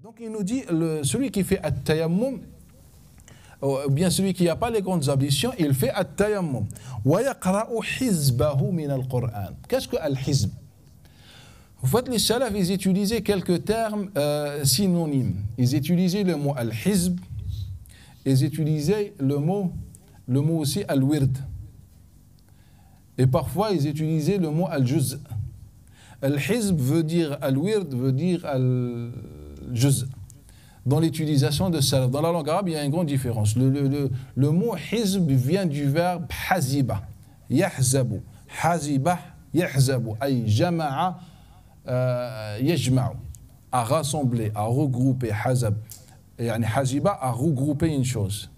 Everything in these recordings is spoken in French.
Donc il nous dit, celui qui fait at-tayammum, ou bien celui qui n'a pas les grandes ablutions, il fait at-tayammum. Wa yaqra'u hizbahu min al-Qur'an. Qu'est-ce que al-hizb? En fait, les salafs, ils utilisaient quelques termes synonymes. Ils utilisaient le mot al-hizb, ils utilisaient le mot aussi al-wird. Et parfois, ils utilisaient le mot al-juz'. Al-hizb veut dire al-wird, veut dire al-juz'. Dans l'utilisation de salaf. Dans la langue arabe, il y a une grande différence. Le mot hizb vient du verbe haziba. Yahzabu. Haziba, yahzabu. Ay jama'a, yajma'u. À rassembler, à regrouper. Hazab. Yani haziba, à regrouper une chose.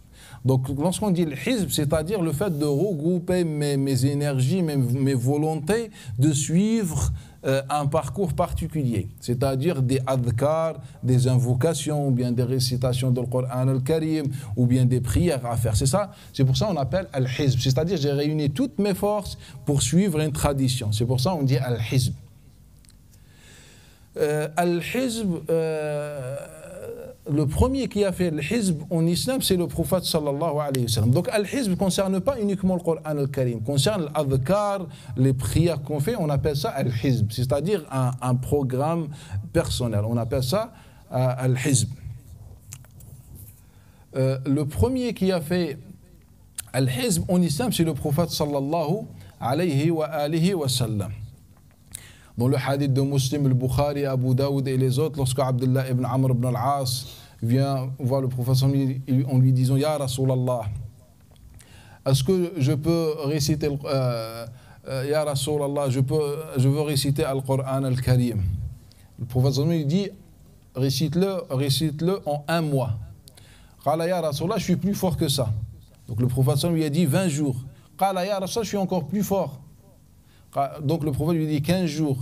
Donc, lorsqu'on dit le hizb, c'est-à-dire le fait de regrouper mes énergies, mes volontés, de suivre un parcours particulier, c'est-à-dire des adhkar, des invocations, ou bien des récitations du Coran al-Karim, ou bien des prières à faire. C'est ça, c'est pour ça qu'on appelle al-hizb, c'est-à-dire j'ai réuni toutes mes forces pour suivre une tradition. C'est pour ça qu'on dit al-hizb. Al-hizb, le premier qui a fait al-hizb en islam, c'est le prophète sallallahu alayhi wa sallam. Donc al-hizb ne concerne pas uniquement le Coran al-Karim, concerne l'adhkar, les prières qu'on fait, on appelle ça al-hizb, c'est-à-dire un programme personnel, on appelle ça al-hizb. Le premier qui a fait al-hizb en islam, c'est le prophète sallallahu alayhi wa sallam. Dans le hadith de Muslim, le Bukhari, Abu Daoud et les autres, lorsque Abdullah ibn Amr ibn al-As vient voir le prophète en lui disant Ya Rasulallah, est-ce que je peux réciter Ya Rasulallah, je veux réciter le Coran al-Karim. Le prophète lui dit récite-le en un mois. Qala Ya Rasulallah, je suis plus fort que ça. Donc le prophète lui a dit 20 jours. Qala Ya Rasulallah, je suis encore plus fort. Donc le prophète lui dit 15 jours.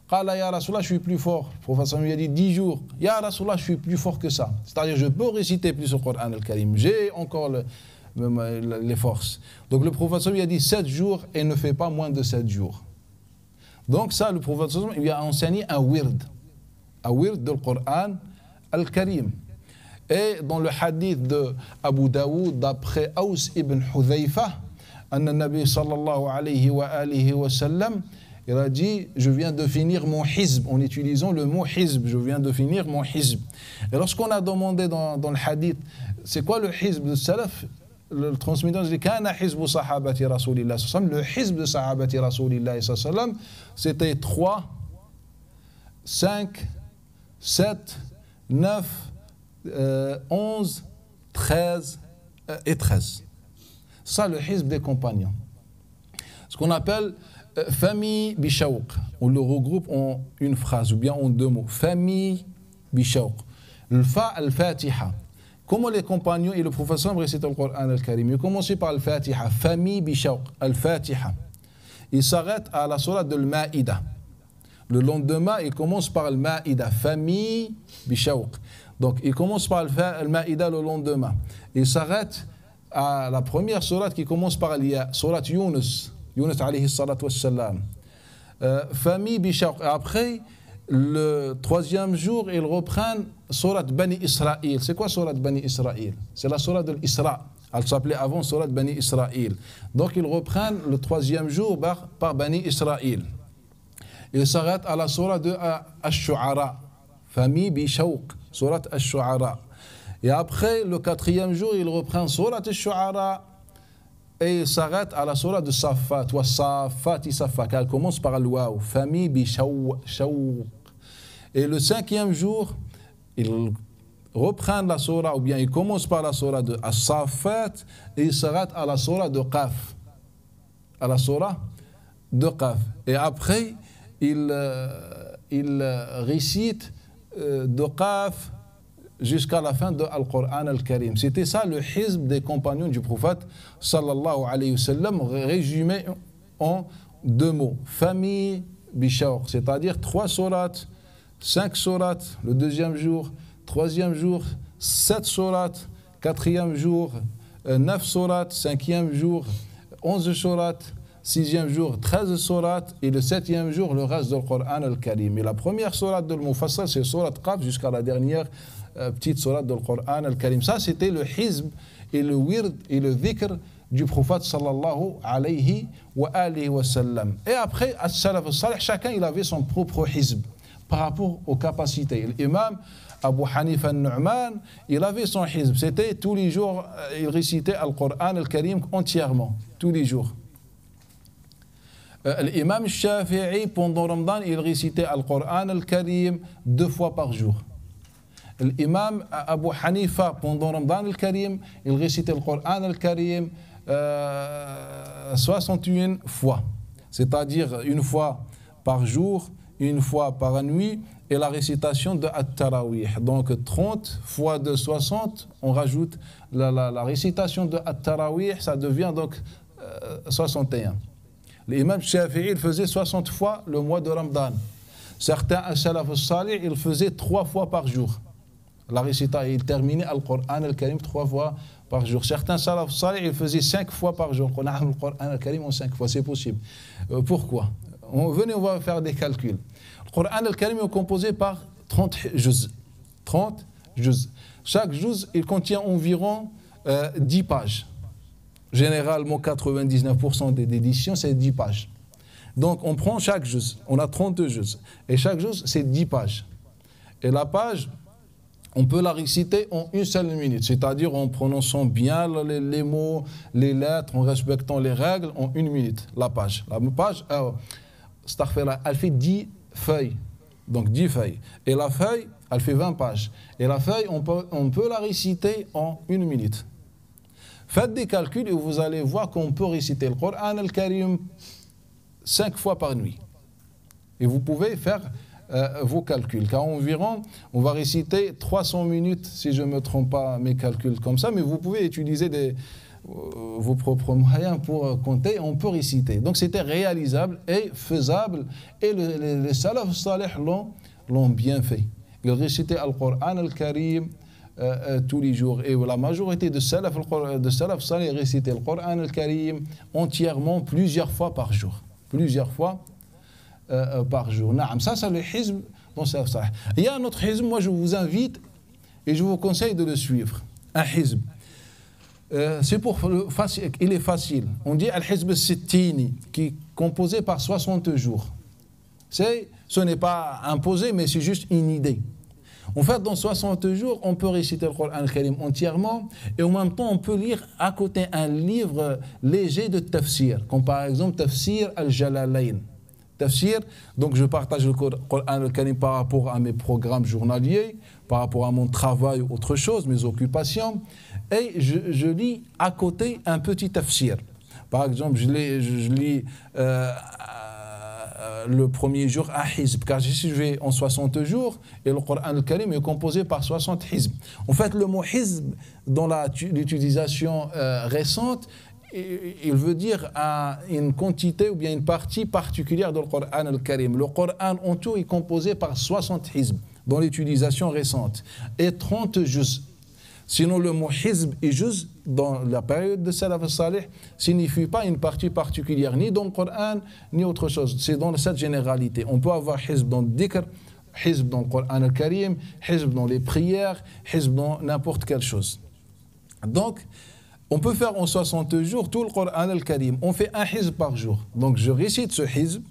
Qala ya Rasulallah, je suis plus fort. Le prophète lui a dit 10 jours. Ya Rasulallah, je suis plus fort que ça. C'est-à-dire, je peux réciter plus le Coran al-Karim. J'ai encore les forces. Donc le prophète lui a dit 7 jours et ne fait pas moins de 7 jours. Donc ça, le prophète lui a enseigné un wird du Coran al-Karim. Et dans le hadith de Abu Daoud, d'après Aws ibn Hudhayfa, أن النبي صلى الله عليه وآله وسلم il a dit je viens de finir mon hizb en utilisant le mot hizb, je viens de finir mon hizb. Et lorsqu'on a demandé dans le hadith c'est quoi le hizb de salaf, le transmetteur dit kana hizbu sahabati rasulillah sallam, le hizb de sahabati rasulillah sallam, c'était 3 5 7 9 11 13 et 13. Ça, le hizb des compagnons. Ce qu'on appelle famille bishawq. On le regroupe en une phrase ou bien en 2 mots. Famille bishawq. Le fa al-fatiha. Comment les compagnons et le professeur récitent le Coran al-Karim? Ils commencent par al-fatiha. Famille bishawq. Al-fatiha. Ils s'arrêtent à la sourate de al-Ma'ida. Le lendemain, ils commencent par al-Ma'ida. Famille bishawq. Donc, ils commencent par al-Ma'ida le lendemain. Ils s'arrêtent à la première sourate qui commence par l'Ia, sourate Yunus alayhi salatu wassalam. Famille bishawq. Après, le 3e jour, ils reprennent sourate Bani Israël. C'est quoi sourate Bani Israël? C'est la sourate de l'Isra. Elle s'appelait avant sourate Bani Israël. Donc ils reprennent le 3e jour par Bani Israël. Ils s'arrêtent à la sourate de Ash-Shu'ara. Famille bishawq, sourate Ash-Shu'ara. Et après, le 4e jour, il reprend Surat al-Shu'ara et il s'arrête à la Surat de Safat. Wa Safati Safat. Elle commence par le waw. Famille bishawq. Et le 5e jour, il reprend la Surah, ou bien il commence par la Surah de As-Safat et il s'arrête à la Surah de Qaf. À la Surah de Qaf. Et après, il récite de Qaf jusqu'à la fin de Al-Qur'an al-Karim. C'était ça le hizb des compagnons du prophète sallallahu alayhi wa sallam, résumé en 2 mots. Famille bishawq, c'est-à-dire 3 sourates, 5 sourates le 2e jour, 3e jour, 7 sourates, 4e jour, 9 sourates, 5e jour, 11 sourates, 6e jour 13 sourates et le 7e jour le reste du Coran al-Karim. Et la première sourate de Al-Mufassal, c'est sourate Qaf jusqu'à la dernière petite sourate du Coran al-Karim. Ça, c'était le hizb et le wird et le dhikr du prophète sallallahu alayhi wa alihi wa sallam. Et après, as-salaf as-salih, chacun il avait son propre hizb par rapport aux capacités. L'imam Abu Hanifa al-Nu'man, il avait son hizb. C'était tous les jours, il récitait le Coran al-Karim entièrement, tous les jours. L'imam Shafi'i, pendant Ramadan, il récitait le Coran al-Karim 2 fois par jour. L'imam Abu Hanifa, pendant Ramadan al-Karim, il récitait le Coran al-Karim 61 fois. C'est-à-dire une fois par jour, une fois par nuit, et la récitation de At-Tarawih. Donc 30 fois de 60, on rajoute la récitation de At-Tarawih, ça devient donc 61. L'imam Shafi'i, il faisait 60 fois le mois de Ramadan. Certains salaf al-salih, ils faisaient 3 fois par jour. La récitation, il terminait le Coran al-Karim 3 fois par jour. Certains salaf al-salih, ils faisaient 5 fois par jour. On a le Coran al-Karim en 5 fois, c'est possible. Pourquoi? Venez, on va faire des calculs. Le Coran al-Karim est composé par 30 juz. 30 juz. Chaque juz, il contient environ 10 pages. Généralement, 99% des éditions, c'est 10 pages. Donc, on prend chaque juz. On a 30 juz. Et chaque juz, c'est 10 pages. Et la page, on peut la réciter en une seule minute. C'est-à-dire en prononçant bien les mots, les lettres, en respectant les règles, en une minute, la page. La page, elle fait 10 feuilles. Donc 10 feuilles. Et la feuille, elle fait 20 pages. Et la feuille, on peut la réciter en une minute. Faites des calculs et vous allez voir qu'on peut réciter le Coran al-Karim 5 fois par nuit. Et vous pouvez faire vos calculs. Car environ, on va réciter 300 minutes, si je ne me trompe pas mes calculs comme ça, mais vous pouvez utiliser vos propres moyens pour compter, on peut réciter. Donc c'était réalisable et faisable, et les salaf salih l'ont bien fait. Ils récitaient le Coran al-Karim tous les jours, et la majorité de salaf salih récitaient le Coran al-Karim entièrement plusieurs fois par jour. Plusieurs fois par jour. Ça, c'est le hizb dans salaf salih. Il y a un autre hizb, moi je vous invite et je vous conseille de le suivre. Un hizb. Il est facile. On dit al-hizb al-sittini, qui est composé par 60 jours. Ce n'est pas imposé, mais c'est juste une idée. En fait, dans 60 jours, on peut réciter le Coran al-Karim entièrement, et en même temps, on peut lire à côté un livre léger de tafsir, comme par exemple Tafsir al-Jalalayn. Tafsir, donc je partage le Coran al-Karim par rapport à mes programmes journaliers, par rapport à mon travail ou autre chose, mes occupations, et je lis à côté un petit tafsir. Par exemple, je lis le premier jour un hizb, car si je vais en 60 jours, et le Coran al-Karim est composé par 60 hizb. En fait, le mot hizb, dans l'utilisation récente, il veut dire une quantité ou bien une partie particulière du Coran al-Karim. Le Coran en tout est composé par 60 hizb, dans l'utilisation récente, et 30 juz. Sinon, le mot hizb et juz, dans la période de salaf salih, signifie pas une partie particulière, ni dans le Coran, ni autre chose. C'est dans cette généralité. On peut avoir hizb dans le dhikr, hizb dans le Coran al-Karim, hizb dans les prières, hizb dans n'importe quelle chose. Donc, on peut faire en 60 jours tout le Coran al-Karim. On fait un hizb par jour. Donc, je récite ce hizb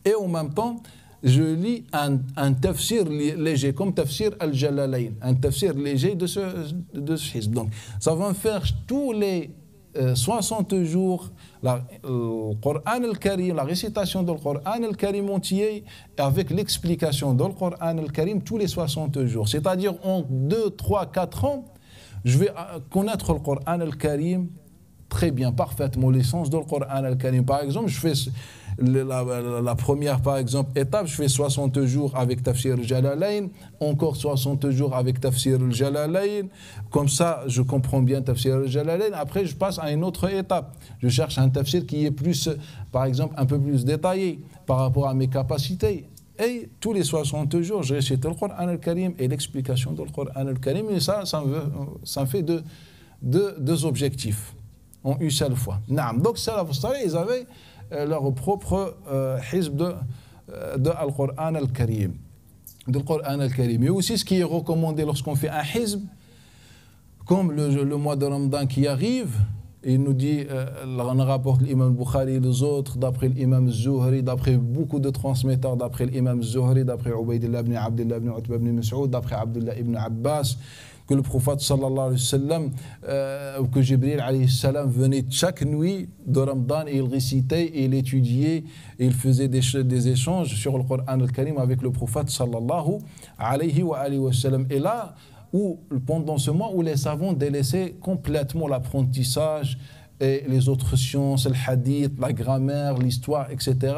et en même temps, je lis un tafsir léger, comme Tafsir al-Jalalayn, un tafsir léger de ce hizb. Donc, ça va me faire tous les 60 jours le Coran al-Karim, la récitation du Coran al-Karim entier, avec l'explication du Coran al-Karim tous les 60 jours. C'est-à-dire en 2, 3, 4 ans, je vais connaître le Coran al-Karim très bien, parfaitement, l'essence du Coran al-Karim. Par exemple, je fais la première étape, je fais 60 jours avec Tafsir al-Jalalayn, encore 60 jours avec Tafsir al-Jalalayn. Comme ça, je comprends bien Tafsir al-Jalalayn. Après, je passe à une autre étape. Je cherche un tafsir qui est plus, par exemple, un peu plus détaillé par rapport à mes capacités. Et tous les 60 jours, je récite le Coran al-Karim et l'explication du Coran al-Karim. Et ça me fait deux objectifs en une seule fois. Donc, salaf salih, ils avaient leur propre hizb de Al-Qur'an al-Karim. Mais aussi ce qui est recommandé lorsqu'on fait un hizb, comme le mois de Ramadan qui arrive, il nous dit, on rapporte l'imam Bukhari et les autres, d'après l'imam Zuhri, d'après beaucoup de transmetteurs, d'après l'imam Zuhri, d'après Ubaydillah ibn Abdullah ibn Utba ibn Mas'ud, d'après Abdullah ibn Abbas, que le prophète sallallahu alayhi wa sallam, que Jibril alayhi salam venait chaque nuit de Ramadan et il récitait et il étudiait et il faisait des échanges sur le Coran al-Karim avec le prophète sallallahu alayhi wa sallam. Et là, pendant ce mois où les savants délaissaient complètement l'apprentissage et les autres sciences, le hadith, la grammaire, l'histoire, etc.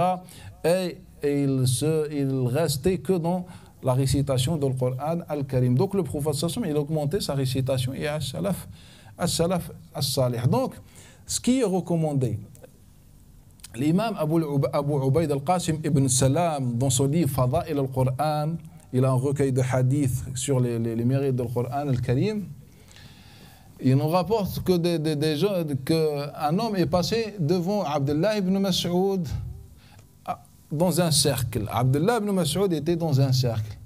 Et ils restaient que dans la récitation du Coran al-Karim. Donc le prophète sallallahu alayhi wa sallam, il augmentait sa récitation et as-salaf as-salih. Donc, ce qui est recommandé, l'imam Abu Ubayd al-Qasim ibn Salam, dans son livre Fada'il al-Qur'an, il a un recueil de hadiths sur les mérites du Coran al-Karim. Il nous rapporte qu'un homme est passé devant Abdullah ibn Mas'ud dans un cercle. Abdullah ibn Mas'ud était dans un cercle.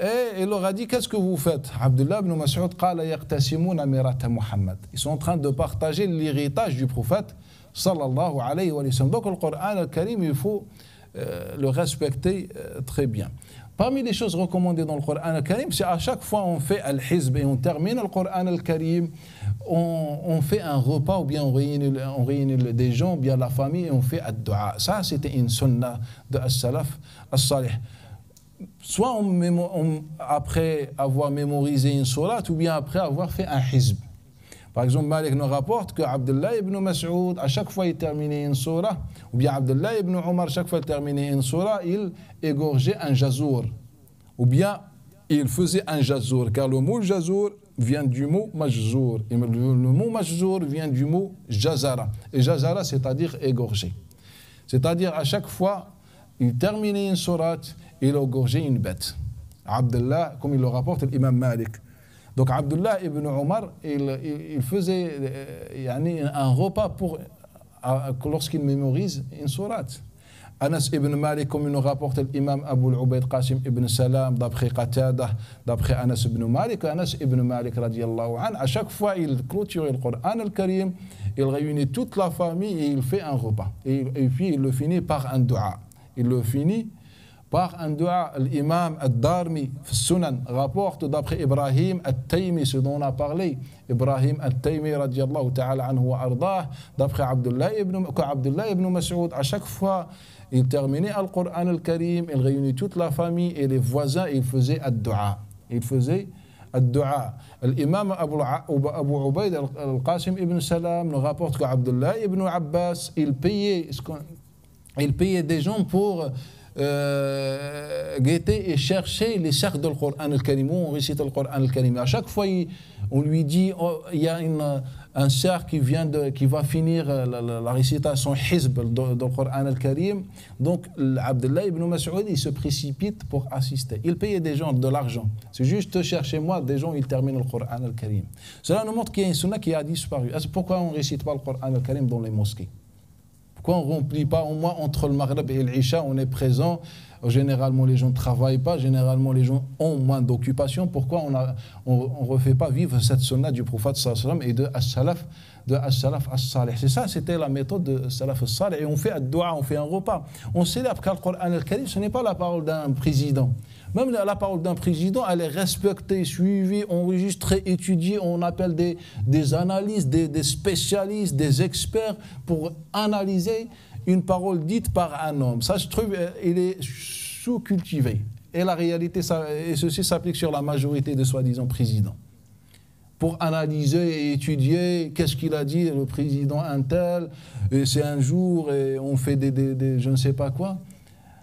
Et il leur a dit, qu'est-ce que vous faites? Abdullah ibn Mas'ud qala yaqtasimuna mirata Muhammad. Ils sont en train de partager l'héritage du prophète sallallahu alayhi wa sallam. Donc le Coran al-Karim, il faut le respecter très bien. Parmi les choses recommandées dans le Coran al-Karim, c'est à chaque fois on fait al-hizb et on termine le Coran al-Karim, on fait un repas ou bien on réunit des gens, ou bien la famille et on fait ad-dua. Ça, c'était une sunna de as-salaf as-salih. Soit après avoir mémorisé une sourate ou bien après avoir fait un hizb. Par exemple, Malik nous rapporte que Abdullah ibn Mas'ud, à chaque fois il terminait une surah, ou bien Abdullah ibn Omar, chaque fois il terminait une surah, il égorgeait un jazour. Ou bien il faisait un jazour, car le mot jazour vient du mot majzour. Et le mot majzour vient du mot jazara. Et jazara, c'est-à-dire égorger. C'est-à-dire à chaque fois, il terminait une sourate, il égorgeait une bête. Abdullah, comme il le rapporte l'imam Malik. Donc Abdullah ibn Omar, il faisait un repas lorsqu'il mémorise une sourate. Anas ibn Malik, comme il nous rapporte l'imam Abu Ubayd Qasim ibn Salam, d'après Qatada, d'après Anas ibn Malik, Anas ibn Malik radiallahu anhu, à chaque fois il clôturait le Coran al-Karim, il réunit toute la famille et il fait un repas. Et puis il le finit par un dua. Il le finit par un dua. L'imam al-Darmi, Sunan, rapporte d'après Ibrahim al-Taymi, ce dont on a parlé. Ibrahim al-Taymi, radiallahu ta'ala anhu wa ardah, d'après Abdullah ibn Mas'ud, à chaque fois, il terminait le Coran al-Karim, il réunit toute la famille et les voisins, et il faisait ad-dua. Il faisait ad-dua. L'imam Abu Ubayd al-Qasim ibn Salam nous rapporte qu'Abdullah ibn Abbas, il payait des gens pour guetter et chercher les cercles du Coran al-Karim, où on récite le Coran al-Karim. À chaque fois, on lui dit, il y a un cercle qui va finir la récitation hizb du Coran al-Karim. Donc, Abdullah ibn Mas'ud, il se précipite pour assister. Il payait des gens de l'argent. C'est juste cherchez-moi des gens, ils terminent le Coran al-Karim. Cela nous montre qu'il y a une sunna qui a disparu. Pourquoi on ne récite pas le Coran al-Karim dans les mosquées? Pourquoi on ne remplit pas, au moins entre le Maghreb et l'Isha, on est présent? Généralement, les gens ne travaillent pas, généralement, les gens ont moins d'occupation. Pourquoi on ne refait pas vivre cette sunna du prophète sallallahu alayhi wa sallam et de as-salaf as-salih? C'est ça, c'était la méthode de salaf as-salih. Et on fait ad-dua, on fait un repas. On célèbre car le Coran al-Karim, ce n'est pas la parole d'un président. Même la parole d'un président, elle est respectée, suivie, enregistrée, étudiée. On appelle des analystes, des spécialistes, des experts pour analyser une parole dite par un homme. Ça, je trouve, il est sous-cultivé. Et la réalité, ceci s'applique sur la majorité de soi-disant présidents. Pour analyser et étudier, qu'est-ce qu'il a dit, le président un tel, et c'est un jour, et on fait des je ne sais pas quoi.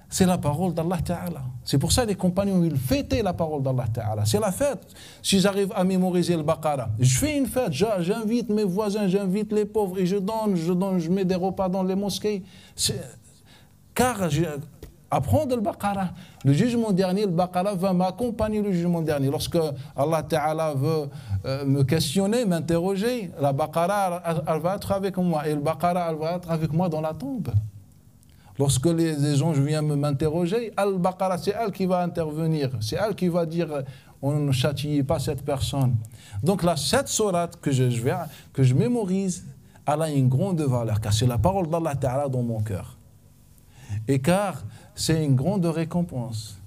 C'est la parole d'Allah Ta'ala. C'est pour ça que les compagnons, ils fêtaient la parole d'Allah Ta'ala. C'est la fête. Si j'arrive à mémoriser le Baqara, je fais une fête, j'invite mes voisins, j'invite les pauvres et je mets des repas dans les mosquées. Car apprendre le Baqarah. Le jugement dernier, le Baqarah va m'accompagner le jugement dernier. Lorsque Allah Ta'ala veut me questionner, m'interroger, la Baqarah, elle va être avec moi. Et le Baqarah, elle va être avec moi dans la tombe. Lorsque les gens viennent m'interroger, Al-Baqarah, c'est elle qui va intervenir. C'est elle qui va dire, on ne châtie pas cette personne. Donc cette sourate que je mémorise, elle a une grande valeur, car c'est la parole d'Allah Ta'ala dans mon cœur. Et car c'est une grande récompense.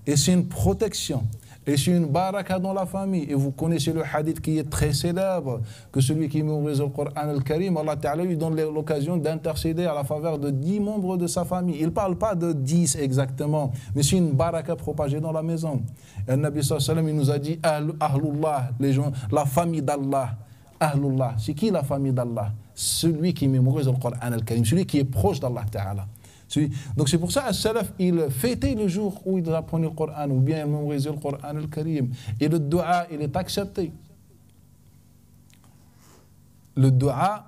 Et c'est une protection. Et c'est une baraka dans la famille. Et vous connaissez le hadith qui est très célèbre, que celui qui mémorise le Coran al-Karim, Allah Ta'ala lui donne l'occasion d'intercéder à la faveur de 10 membres de sa famille. Il ne parle pas de 10 exactement, mais c'est une baraka propagée dans la maison. Et le Nabi sallallahu alayhi wa sallam, il nous a dit, Ahlullah, les gens, la famille d'Allah. Ahlullah, c'est qui la famille d'Allah? Celui qui mémorise le Coran al-Karim, celui qui est proche d'Allah Ta'ala. Donc c'est pour ça que Salaf, il fêtait le jour où il apprenait le Coran, ou bien il mémorisait le Coran al-Karim. Et le dua, il est accepté. Le dua,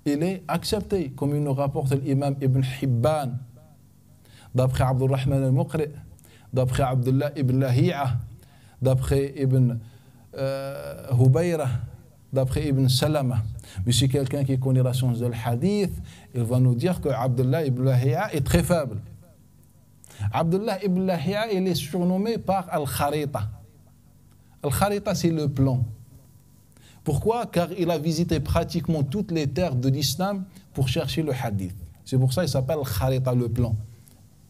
il est accepté, comme il nous rapporte l'imam Ibn Hibban, d'après Abdurrahman al-Muqri, d'après Abdullah ibn Lahi'a, d'après Ibn Hubayra, d'après Ibn Salama. Mais si quelqu'un qui connaît la science de l'hadith, il va nous dire que Abdullah ibn Lahi'a est très faible. Abdullah ibn Lahi'a, il est surnommé par Al-Kharita. Al-Kharita, c'est le plan. Pourquoi? Car il a visité pratiquement toutes les terres de l'islam pour chercher le hadith. C'est pour ça qu'il s'appelle Al-Kharita, le plan.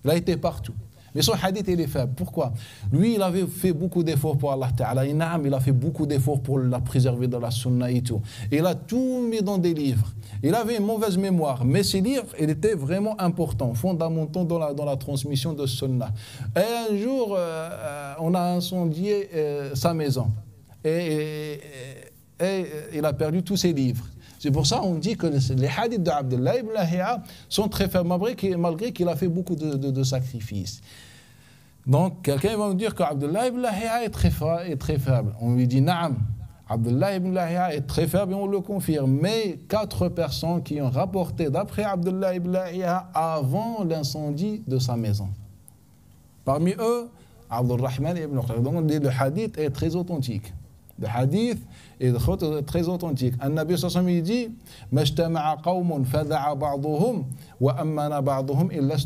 Il a été partout. Mais son hadith, il est faible. Pourquoi? Lui, il avait fait beaucoup d'efforts pour Allah Ta'ala. Il a fait beaucoup d'efforts pour la préserver dans la sunna et tout. Il a tout mis dans des livres. Il avait une mauvaise mémoire. Mais ces livres, ils étaient vraiment importants, fondamentaux dans la transmission de sunna. Et un jour, on a incendié sa maison. Et il a perdu tous ses livres. C'est pour ça qu'on dit que les hadiths d'Abdullah ibn Lahi'a sont très faibles, malgré qu'il a fait beaucoup de sacrifices. Donc, quelqu'un va nous dire qu'Abdullah ibn Lahi'a est très faible. On lui dit, Naam, Abdullah ibn Lahi'a est très faible et on le confirme. Mais 4 personnes qui ont rapporté d'après Abdullah ibn Lahi'a avant l'incendie de sa maison. Parmi eux, Abdurrahman ibn Khayr. Donc, on dit le hadith est très authentique. Le hadith est très authentique. Un Nabi sallallahu alayhi wa sallam dit Majtama'a qawmun fada'a ba'duhum wa ammana ba'duhum illa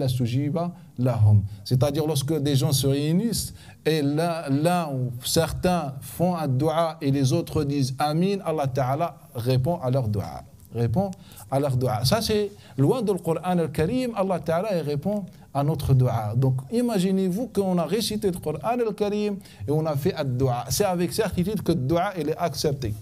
stujiba lahum. C'est-à-dire lorsque des gens se réunissent et l'un ou certains font un dua et les autres disent Amin, Allah Ta'ala répond à leur dua. Ça c'est loin de le Coran al-Karim, Allah Ta'ala répond à notre dua. Donc imaginez-vous qu'on a récité le Coran al-Karim et on a fait un dua. C'est avec certitude que le dua il est accepté.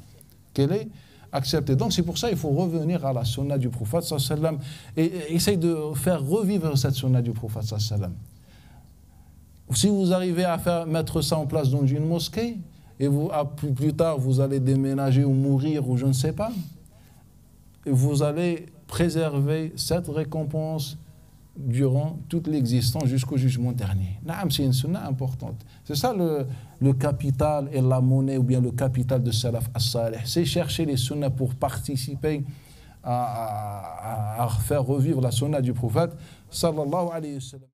Donc c'est pour ça qu'il faut revenir à la sunna du prophète sallallahu alayhi wa sallam et essayer de faire revivre cette sunna du prophète sallallahu alayhi wa sallam. Si vous arrivez à mettre ça en place dans une mosquée et plus tard vous allez déménager ou mourir ou je ne sais pas, vous allez préserver cette récompense durant toute l'existence jusqu'au jugement dernier. C'est une sunna importante. C'est ça le capital et la monnaie ou bien le capital de Salaf as-Salih. C'est chercher les sunnas pour participer à faire revivre la sunna du prophète sallallahu alayhi wa sallam.